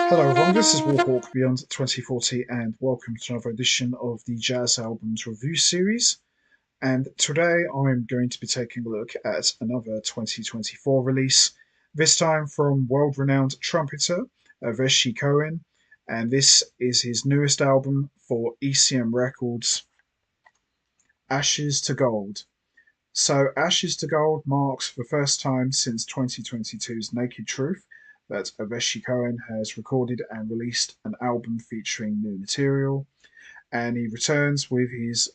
Hello everyone, this is Warhawk Beyond 2040 and welcome to another edition of the Jazz Albums Review Series. And today I'm going to be taking a look at another 2024 release, this time from world-renowned trumpeter Avishai Cohen, and this is his newest album for ECM Records, Ashes to Gold. So Ashes to Gold marks the first time since 2022's Naked Truth that Avishai Cohen has recorded and released an album featuring new material, and he returns with his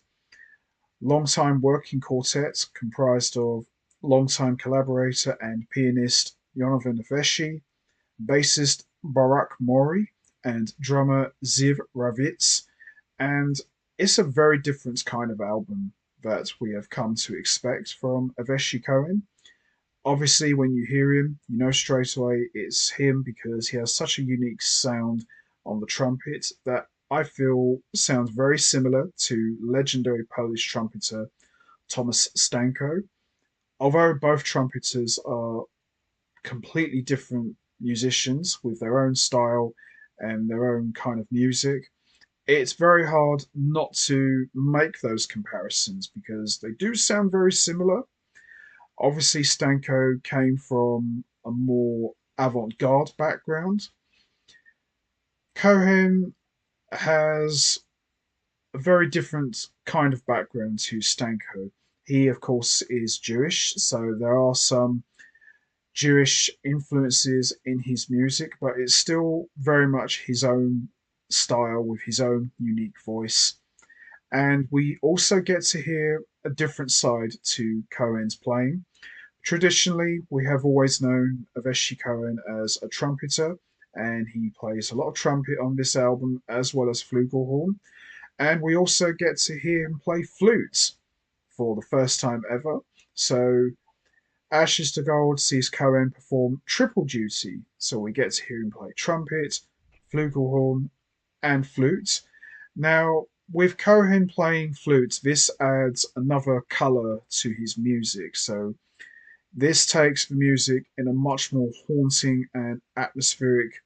longtime working quartet comprised of longtime collaborator and pianist Yonathan Avishai, bassist Barak Mori, and drummer Ziv Ravitz, and it's a very different kind of album that we have come to expect from Avishai Cohen. Obviously, when you hear him, you know straight away it's him because he has such a unique sound on the trumpet that I feel sounds very similar to legendary Polish trumpeter Thomas Stanko. Although both trumpeters are completely different musicians with their own style and their own kind of music, it's very hard not to make those comparisons because they do sound very similar. Obviously, Stanko came from a more avant garde background. Cohen has a very different kind of background to Stanko. He, of course, is Jewish, so there are some Jewish influences in his music, but it's still very much his own style with his own unique voice. And we also get to hear a different side to Cohen's playing. Traditionally, we have always known Avishai Cohen as a trumpeter, and he plays a lot of trumpet on this album as well as flugelhorn. And we also get to hear him play flute for the first time ever. So, Ashes to Gold sees Cohen perform triple duty. So, we get to hear him play trumpet, flugelhorn, and flute. Now, with Cohen playing flute, this adds another color to his music. So, this takes the music in a much more haunting and atmospheric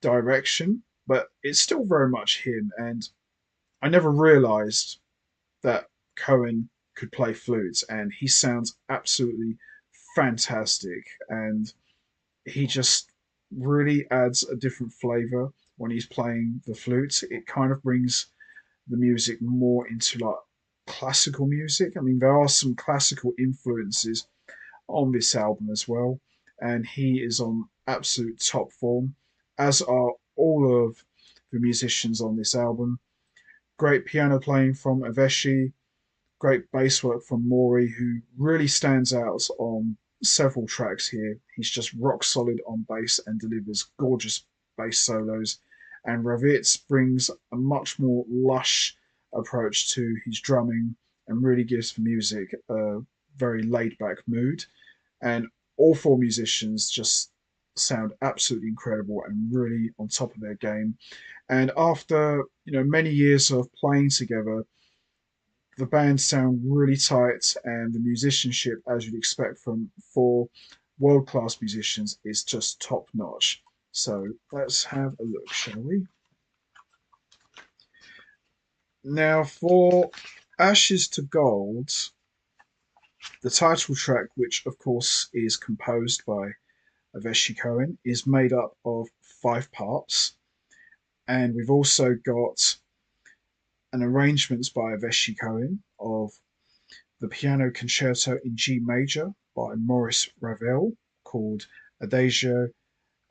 direction, but it's still very much him. And I never realized that Cohen could play flute, and he sounds absolutely fantastic. And he just really adds a different flavor when he's playing the flute. It kind of brings the music more into like classical music. I mean, there are some classical influences on this album as well, and he is on absolute top form, as are all of the musicians on this album. Great piano playing from Avishai, great bass work from Mori, who really stands out on several tracks here. He's just rock solid on bass and delivers gorgeous bass solos. And Ravitz brings a much more lush approach to his drumming and really gives the music a very laid back mood. And all four musicians just sound absolutely incredible and really on top of their game. And after many years of playing together, the band sound really tight, and the musicianship, as you'd expect from four world class musicians, is just top notch. So let's have a look, shall we? Now, for Ashes to Gold, the title track, which of course is composed by Avishai Cohen, is made up of 5 parts. And we've also got an arrangement by Avishai Cohen of the piano concerto in G major by Maurice Ravel called Adagio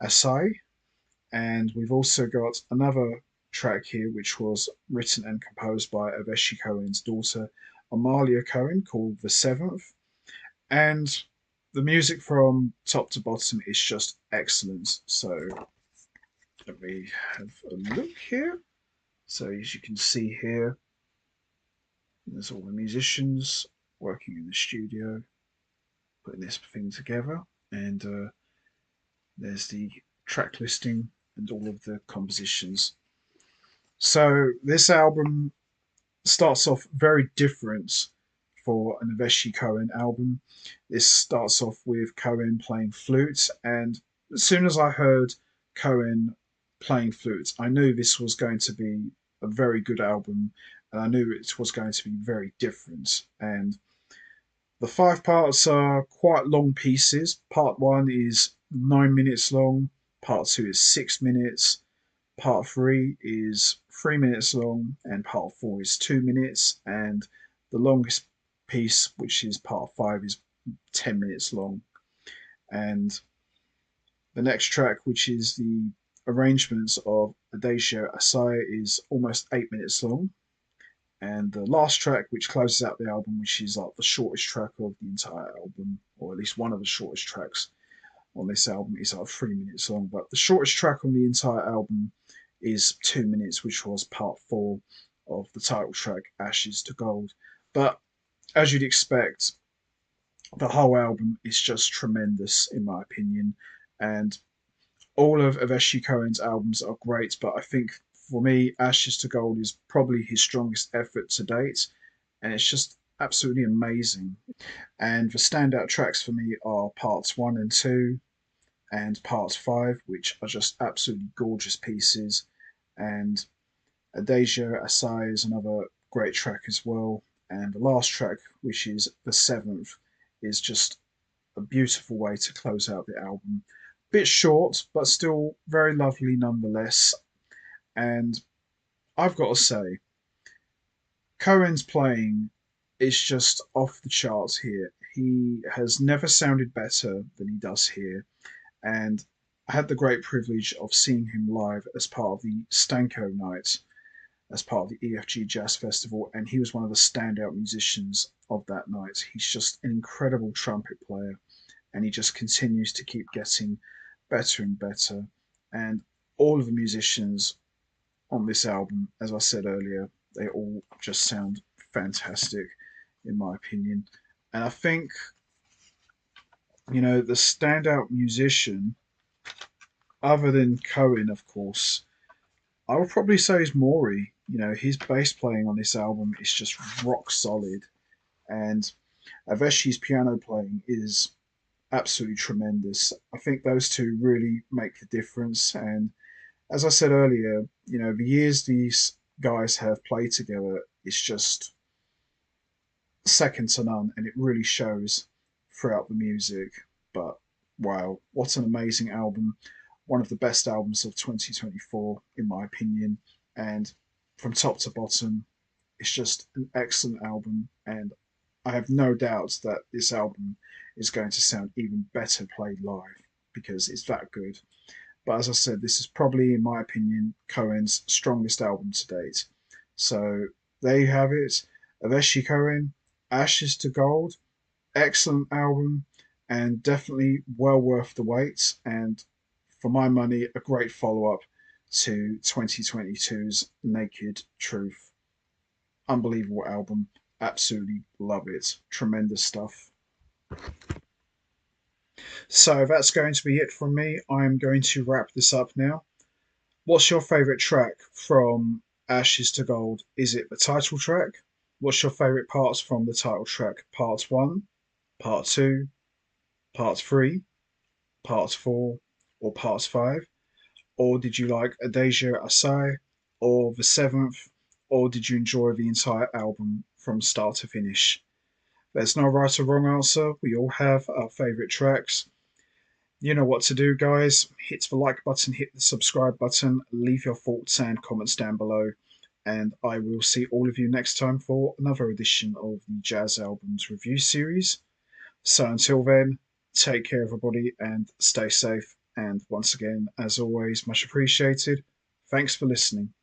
Assai. And we've also got another track here which was written and composed by Avishai Cohen's daughter Amalia Cohen called The Seventh. And the music from top to bottom is just excellent. So let me have a look here. So as you can see here, there's all the musicians working in the studio, putting this thing together. And there's the track listing and all of the compositions. So this album starts off very different for an Avishai Cohen album. This starts off with Cohen playing flute, and as soon as I heard Cohen playing flute, I knew this was going to be a very good album, and I knew it was going to be very different. And the five parts are quite long pieces. Part one is 9 minutes long, part two is 6 minutes, part three is 3 minutes long, and part four is 2 minutes. And the longest piece, which is part five, is 10 minutes long. And the next track, which is the arrangements of Avishai Cohen, is almost 8 minutes long. And the last track, which closes out the album, which is like the shortest track of the entire album, or at least one of the shortest tracks on this album, is like 3 minutes long. But the shortest track on the entire album is 2 minutes, which was part four of the title track, Ashes to Gold. But as you'd expect, the whole album is just tremendous, in my opinion. And all of Avishai Cohen's albums are great, but I think for me, Ashes to Gold is probably his strongest effort to date, and it's just absolutely amazing. And the standout tracks for me are parts one and two, and part five, which are just absolutely gorgeous pieces. And Avishai Cohen is another great track as well. And the last track, which is the seventh, is just a beautiful way to close out the album. Bit short, but still very lovely nonetheless. And I've got to say, Cohen's playing is just off the charts here. He has never sounded better than he does here. And I had the great privilege of seeing him live as part of the Stanko night, as part of the EFG Jazz Festival, and he was one of the standout musicians of that night. He's just an incredible trumpet player, and he just continues to keep getting better and better. And all of the musicians on this album, as I said earlier, they all just sound fantastic, in my opinion. And I think, the standout musician, other than Cohen, of course, I would probably say is Mori. His bass playing on this album is just rock solid. And Aveshai's piano playing is absolutely tremendous. I think those two really make the difference. And as I said earlier, the years these guys have played together is just second to none, and it really shows throughout the music. But wow, what an amazing album! One of the best albums of 2024, in my opinion. And from top to bottom, it's just an excellent album. And I have no doubts that this album is going to sound even better played live because it's that good. But as I said, this is probably, in my opinion, Cohen's strongest album to date. So there you have it. Avishai Cohen, Ashes to Gold, excellent album, and definitely well worth the wait. And for my money, a great follow up to 2022's Naked Truth. Unbelievable album. Absolutely love it. Tremendous stuff. So that's going to be it from me. I'm going to wrap this up now. What's your favourite track from Ashes to Gold? Is it the title track? What's your favourite parts from the title track? Part one, part two, part three, part four, or part five? Or did you like Avishai Cohen or the seventh? Or did you enjoy the entire album from start to finish? There's no right or wrong answer. We all have our favourite tracks. You know what to do, guys. Hit the like button, hit the subscribe button, leave your thoughts and comments down below. And I will see all of you next time for another edition of the Jazz Albums Review Series. So until then, take care, everybody, and stay safe. And once again, as always, much appreciated. Thanks for listening.